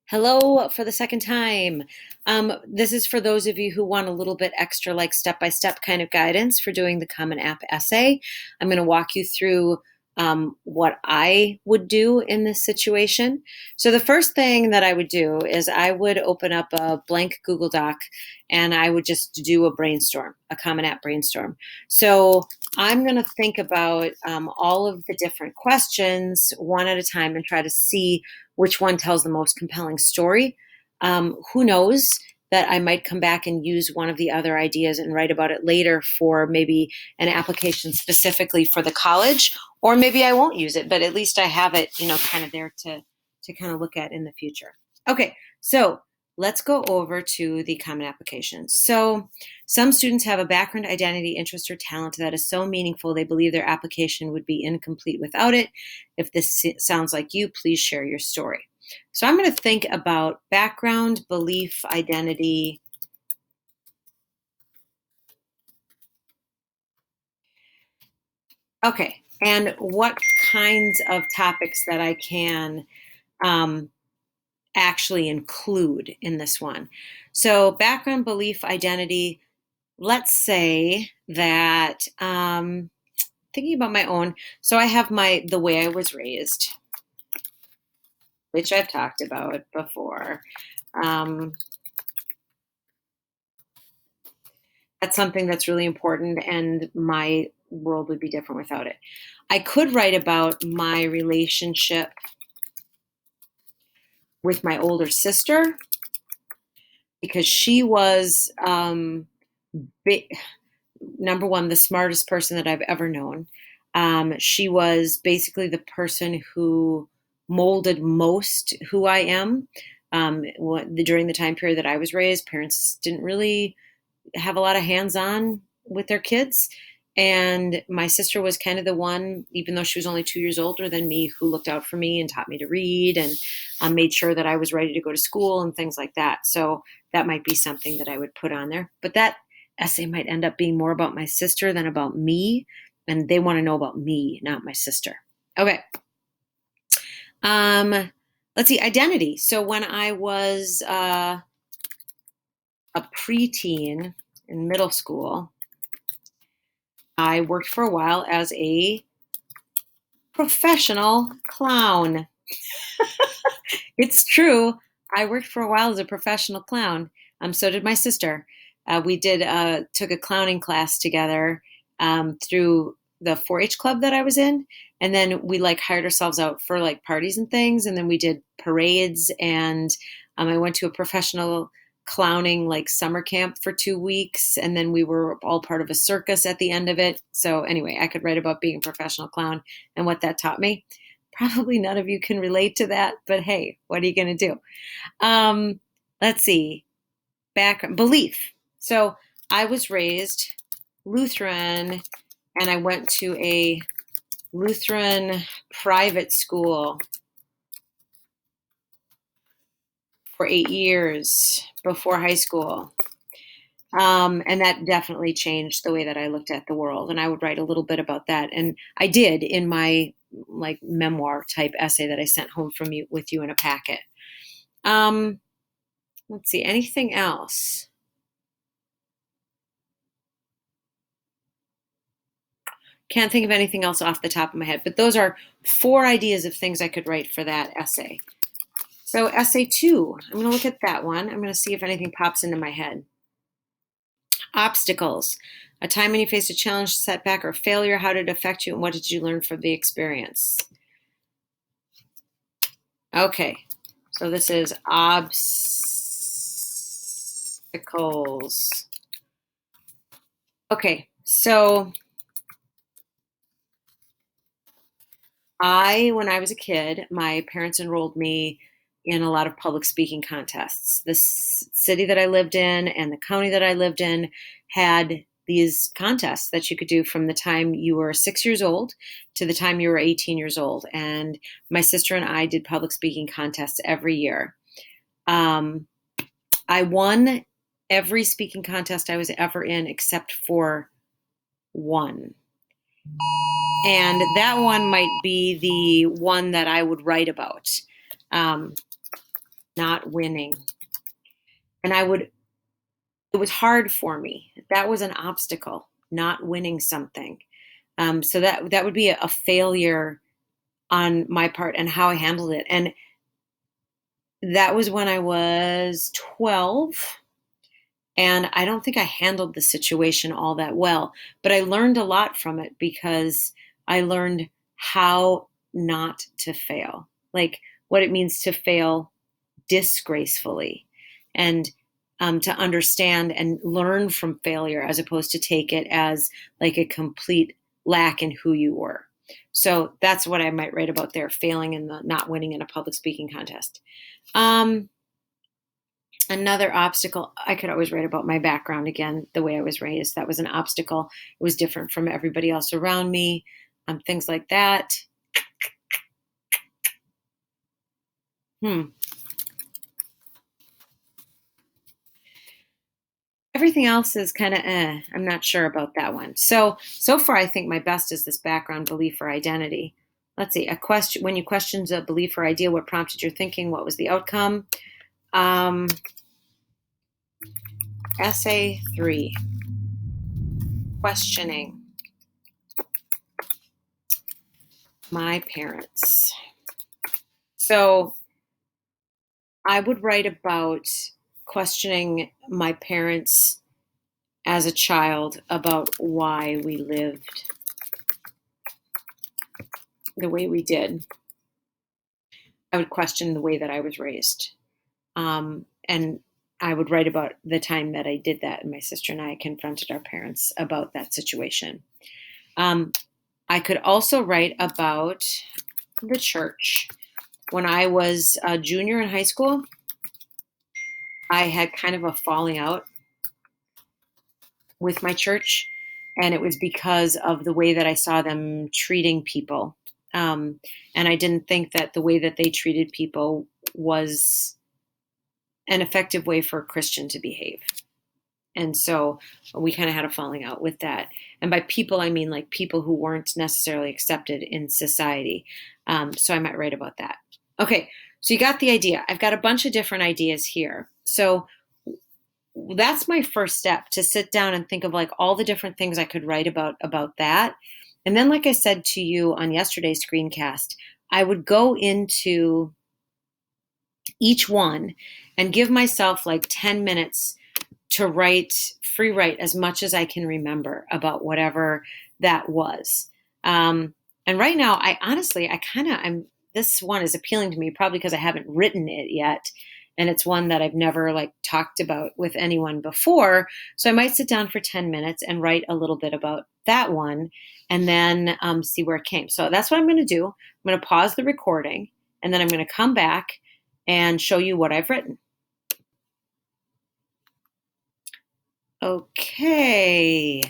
Hello for the second time. This is for those of you who want a little bit extra, like step-by-step kind of guidance for doing the Common App essay. I'm going to walk you through what I would do in this situation. So the first thing that I would do is I would open up a blank Google Doc and I would just do a brainstorm, a Common App brainstorm. So I'm going to think about all of the different questions one at a time and try to see which one tells the most compelling story. Who knows that I might come back and use one of the other ideas and write about it later for maybe an application specifically for the college, or maybe I won't use it, but at least I have it, kind of there to kind of look at in the future. Okay, so let's go over to the common applications. So some students have a background, identity, interest, or talent that is so meaningful they believe their application would be incomplete without it. If this sounds like you, please share your story. So I'm going to think about background, belief, identity. Okay, and what kinds of topics that I can actually include in this one. So background, belief, identity. Let's say that thinking about my own. So I have the way I was raised, which I've talked about before. That's something that's really important, and my world would be different without it. I could write about my relationship with my older sister because she was, number one, the smartest person that I've ever known. She was basically the person who molded most who I am. During the time period that I was raised, parents didn't really have a lot of hands-on with their kids. And my sister was kind of the one, even though she was only 2 years older than me, who looked out for me and taught me to read and made sure that I was ready to go to school and things like that. So that might be something that I would put on there. But that essay might end up being more about my sister than about me. And they want to know about me, not my sister. Okay. Let's see, identity. So when I was a preteen in middle school, I worked for a while as a professional clown. It's true. I worked for a while as a professional clown. So did my sister. We took a clowning class together through the 4-H club that I was in. And then we hired ourselves out for parties and things. And then we did parades. And I went to a professional clowning summer camp for 2 weeks. And then we were all part of a circus at the end of it. So anyway, I could write about being a professional clown and what that taught me. Probably none of you can relate to that, but hey, what are you going to do? Let's see. Background belief. So I was raised Lutheran, and I went to a Lutheran private school for 8 years before high school. And that definitely changed the way that I looked at the world. And I would write a little bit about that. And I did in my memoir type essay that I sent home with you in a packet. Let's see, anything else? Can't think of anything else off the top of my head, but those are 4 ideas of things I could write for that essay. So essay 2, I'm going to look at that one. I'm going to see if anything pops into my head. Obstacles. A time when you faced a challenge, setback, or failure. How did it affect you, and what did you learn from the experience? Okay, so this is obstacles. Okay, so when I was a kid, my parents enrolled me in a lot of public speaking contests. The city that I lived in and the county that I lived in had these contests that you could do from the time you were 6 years old to the time you were 18 years old. And my sister and I did public speaking contests every year. I won every speaking contest I was ever in except for one. And that one might be the one that I would write about. not winning. And it was hard for me. That was an obstacle, not winning something. So that would be a failure on my part and how I handled it. And that was when I was 12. And I don't think I handled the situation all that well, but I learned a lot from it because I learned how not to fail, like what it means to fail disgracefully, and to understand and learn from failure as opposed to take it as like a complete lack in who you were. So that's what I might write about there, failing and the not winning in a public speaking contest. Um, Another obstacle, I could always write about my background again, the way I was raised. That was an obstacle. It was different from everybody else around me, things like that. Everything else is kind of I'm not sure about that one. So far, I think my best is this background, belief, or identity. Let's see. A question: when you questioned a belief or idea, what prompted your thinking? What was the outcome? Um, Essay 3: questioning my parents. So I would write about questioning my parents as a child about why we lived the way we did. I would question the way that I was raised. And I would write about the time that I did that, and my sister and I confronted our parents about that situation. I could also write about the church. When I was a junior in high school, I had kind of a falling out with my church, and it was because of the way that I saw them treating people. And I didn't think that the way that they treated people was an effective way for a Christian to behave. And so we kind of had a falling out with that. And by people, I mean like people who weren't necessarily accepted in society. So I might write about that. Okay, so you got the idea. I've got a bunch of different ideas here. So that's my first step, to sit down and think of like all the different things I could write about that. And then, like I said to you on yesterday's screencast, I would go into each one and give myself like 10 minutes to free write as much as I can remember about whatever that was. And right now, this one is appealing to me, probably because I haven't written it yet. And it's one that I've never like talked about with anyone before. So I might sit down for 10 minutes and write a little bit about that one, and then see where it came. So that's what I'm going to do. I'm going to pause the recording, and then I'm going to come back and show you what I've written. Okay.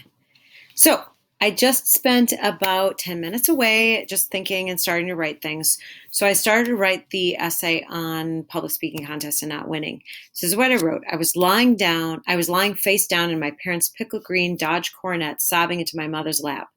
So I just spent about 10 minutes away just thinking and starting to write things. So I started to write the essay on public speaking contest and not winning. This is what I wrote. I was lying face down in my parents' pickle green Dodge Coronet, sobbing into my mother's lap.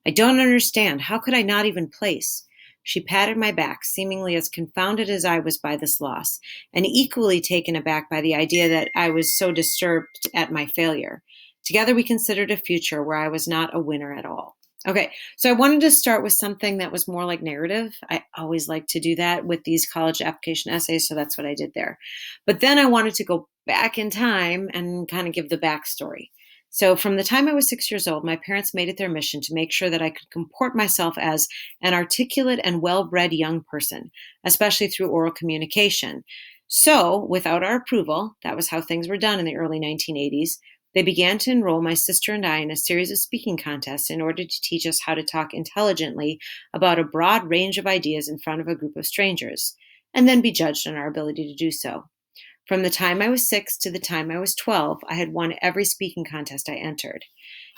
I don't understand. How could I not even place? She patted my back, seemingly as confounded as I was by this loss, and equally taken aback by the idea that I was so disturbed at my failure. Together we considered a future where I was not a winner at all. Okay, so I wanted to start with something that was more like narrative. I always like to do that with these college application essays, so that's what I did there. But then I wanted to go back in time and kind of give the backstory. So from the time I was 6 years old, my parents made it their mission to make sure that I could comport myself as an articulate and well-bred young person, especially through oral communication. So, without our approval, that was how things were done in the early 1980s, they began to enroll my sister and I in a series of speaking contests in order to teach us how to talk intelligently about a broad range of ideas in front of a group of strangers, and then be judged on our ability to do so. From the time I was 6 to the time I was 12, I had won every speaking contest I entered.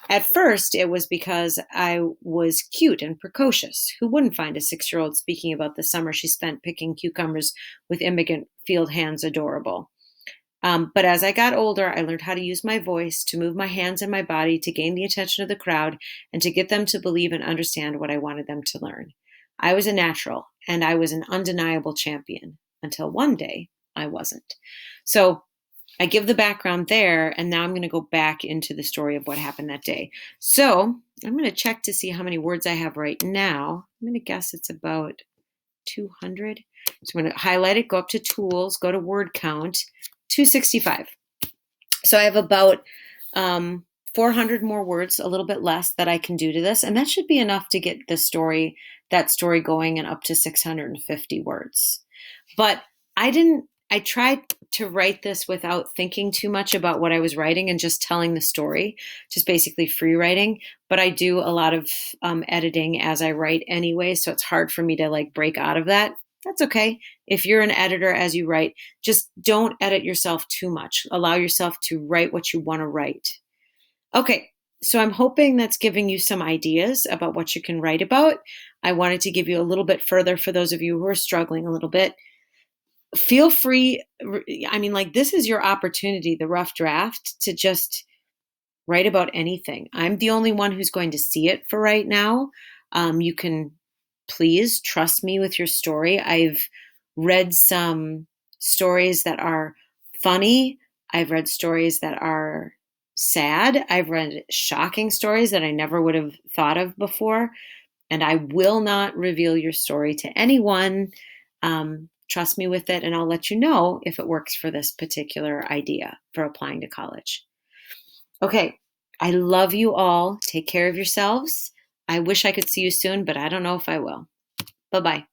At first, it was because I was cute and precocious. Who wouldn't find a 6-year-old speaking about the summer she spent picking cucumbers with immigrant field hands adorable? But as I got older, I learned how to use my voice, to move my hands and my body, to gain the attention of the crowd, and to get them to believe and understand what I wanted them to learn. I was a natural, and I was an undeniable champion, until one day I wasn't. So I give the background there, and now I'm going to go back into the story of what happened that day. So I'm going to check to see how many words I have right now. I'm going to guess it's about 200. So I'm going to highlight it, go up to tools, go to word count, 265. So I have about 400 more words, a little bit less that I can do to this. And that should be enough to get that story going and up to 650 words. But I tried to write this without thinking too much about what I was writing and just telling the story, just basically free writing. But I do a lot of editing as I write anyway. So it's hard for me to like break out of that. That's okay. If you're an editor as you write, just don't edit yourself too much. Allow yourself to write what you want to write. Okay, so I'm hoping that's giving you some ideas about what you can write about. I wanted to give you a little bit further for those of you who are struggling a little bit. Feel free. I mean, like, this is your opportunity, the rough draft, to just write about anything. I'm the only one who's going to see it for right now. You can please trust me with your story. I've read some stories that are funny. I've read stories that are sad. I've read shocking stories that I never would have thought of before. And I will not reveal your story to anyone. Trust me with it, and I'll let you know if it works for this particular idea for applying to college. Okay, I love you all. Take care of yourselves. I wish I could see you soon, but I don't know if I will. Bye-bye.